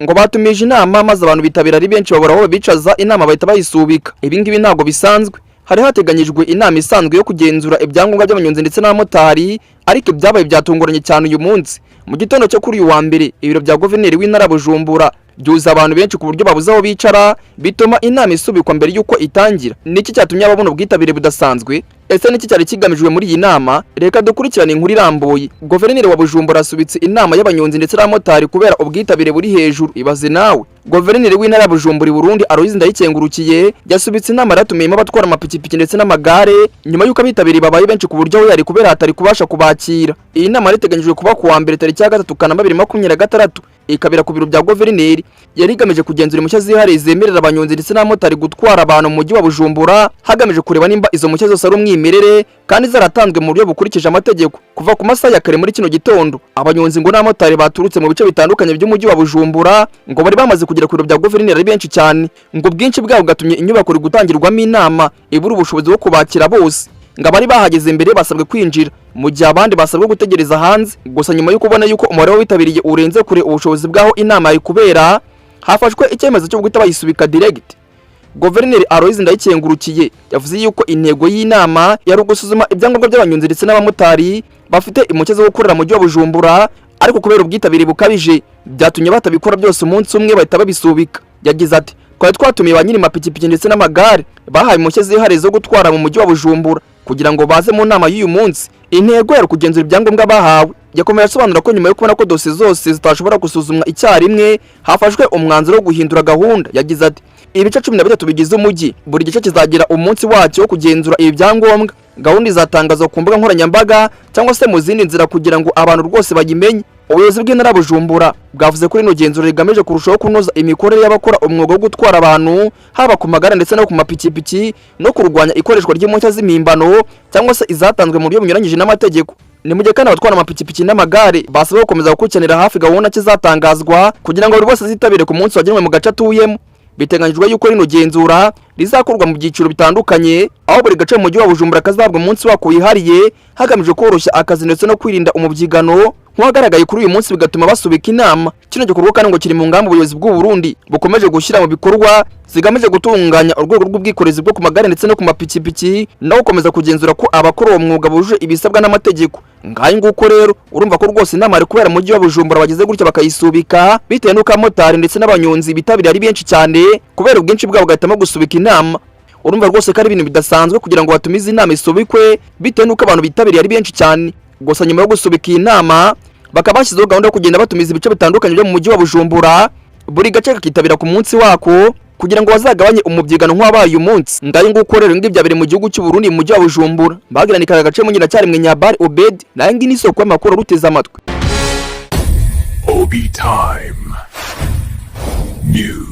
ngo batumije inama maze abantu bitabira ari benshi babura aho bicaza inama bahita bayisubika. Ibi ngibi ntabwo bisanzwe. Hari hateganyijwe inama isanzwe yo kugenzura ibyangombwa by'abanyonzi ndetse n'abamotari, ariko ibyabaye byatunguranye cyane uyu munsi. Mu gitondo cyo kuri uyu wa mbere, ibiro bya guverineri w'intara Bujumbura byuza abantu benshi ku buryo babuze aho bicara, bituma inama isubikwa mbere y'uko itangira. Niki cyatumye ababona ubwitabire budasanzwe? Ese niki cyari kigamijwe muri iyi nama? Reka dukurikirane inkuru irambuye. Guverineri wa Bujumbura asubitse inama y'abanyonzi ndetse n'abamotari kubera ubwitabire buri hejuru. Ibaze nawe. Guverineri w'intara Bujumbura i Burundi Aloys Ndayikengurukiye yasubitse inama yatumiyemo abatwara amapikipiki ndetse n'amagare nyuma y'uko abitabiriye babaye benshi ku buryo yari kubera hatari kubasha kubakira. Iyi nama yariteganyijwe kuba ku wa mbere tariki ya 3 Kanama 2026 ikabera ku biro bya guverineri. Yari igamije kugenzura impushya zihariye zemerera abanyonzi ndetse n'abamotari gutwara abantu mu mujyi wa Bujumbura, hagamije kureba nimba izo mpushya zose ari umwimerere kandi zaratanzwe mu buryo bukurikije amategeko. Kuva ku masaha ya kare muri kino gitondo, abanyonzi ngo n'abamotari baturutse mu bice bitandukanye by'umujyi wa Bujumbura ngo bari bamaze kugera ku biro bya guverineri ari benshi cyane. Ngo bwinshi bwabo gatumye inyubako iri gutangirwamo inama ibura ubushobozi bwo kubakira bose. Ngo abari bahageze mbere basabwe kwinjira, mu gihe abandi basabwe gutegereza hanze. Gusa nyuma yo kubona yuko umubare witabiriye urenze kure ubushobozi bwaho inama yari kubera, hafashwe icyemezo cyo guhita bayisubika direct. Guverineri Aloys Ndayikengurukiye yavuze yuko intego y'inama yari ugusuzuma ibyangombwa by'abanyonzi ndetse n'abamotari bafite impushya zo gukorera mu mujyi wa Bujumbura, ariko kubera ubwitabire bukabije byatumye batabikora byose umunsi umwe bahita babisubika. Yagize ati, twari twatumiye ba nyiri mapikipiki ndetse n'amagare bahaye impushya zihariye zo gutwara mu mujyi wa Bujumbura kugira ngo baze mu nama y'uyu munsi. Intego yari kugenzura ibyangombwa bahawe. Yakomeje asobanura ko nyuma yo kubona ko dosiye zose zitashobora gusuzumwa icyarimwe, hafashwe umwanzuro wo guhindura gahunda. Yagize ati, ibice 13 bigize umujyi, buri gice kizagira umunsi wacyo wo kugenzura ibi byangombwa. Gahunda izatangazwa ku mbuga nkoranyambaga cyangwa se mu zindi nzira kugira ngo abantu rwose bayimenye. Ubuyobozi bw'intara Bujumbura bwavuze ko rino genzura rigamije kurushaho kunoza imikorere y'abakora umwuga wo gutwara abantu, haba ku magare ndetse no ku mapikipiki, no kurwanya ikoreshwa ry'impushya z'impimbano cyangwa se izatanzwe mu buryo bunyuranyije n'amategeko. Ni mu gihe kandi abatwara amapikipiki n'amagare basabwe gukomeza gukurikiranira hafi gahunda kizatangazwa kugira ngo buri wese azitabire ku munsi wagenwe mu gace atuyemo. Biteganyijwe yuko rino genzura rizakorwa mu byiciro bitandukanye, aho buri gace mu mujyi wa Bujumbura kazahabwa umunsi wako wihariye, hagamijwe koroshya akazi ndetse no kwirinda umubyigano nk'uwagaragaye kuri uyu munsi, bigatuma basubika inama. Kino gikorwa kandi ngo kiri mu ngamba ubuyobozi bw'u Burundi bukomeje gushyira mu bikorwa zigamije gutunganya urwego rw'ubwikorezi bwo ku magare ndetse no ku mapikipiki, no gukomeza kugenzura ko abakora uwo mwuga bujuje ibisabwa n'amategeko. Ngaho nguko rero urumva ko rwose inama ari kubera mu mujyi wa Bujumbura bageze gutya bakayisubika, bitewe n'uko abamotari ndetse n'abanyonzi bitabiriye ari benshi cyane, kubera ubwinshi bwabo bagahitamo gusubika inama. Urumva rwose ko ari ibintu bidasanzwe kugira ngo batumize inama isubikwe, bitewe n'uko abantu bitabiriye ari benshi cyane. Gusa nyuma yo gusubika iyi nama bakaba bashyizeho gahunda yo kugenda batumiza ibice bitandukanye byo mu mujyi wa Bujumbura, buri gace kakitabira ku munsi wako kugira ngo bazagabanye umubyigano nk'wabaye uyu munsi. Ngaho nguko rero ngibyo byabere mu gihugu cy'u Burundi mu mujyi wa Bujumbura. Bagiranika agace mu nyina cyari mwe Nyabari Obed, naye ngi nisoko y'amakuru ruteza amatwi. OB Time News.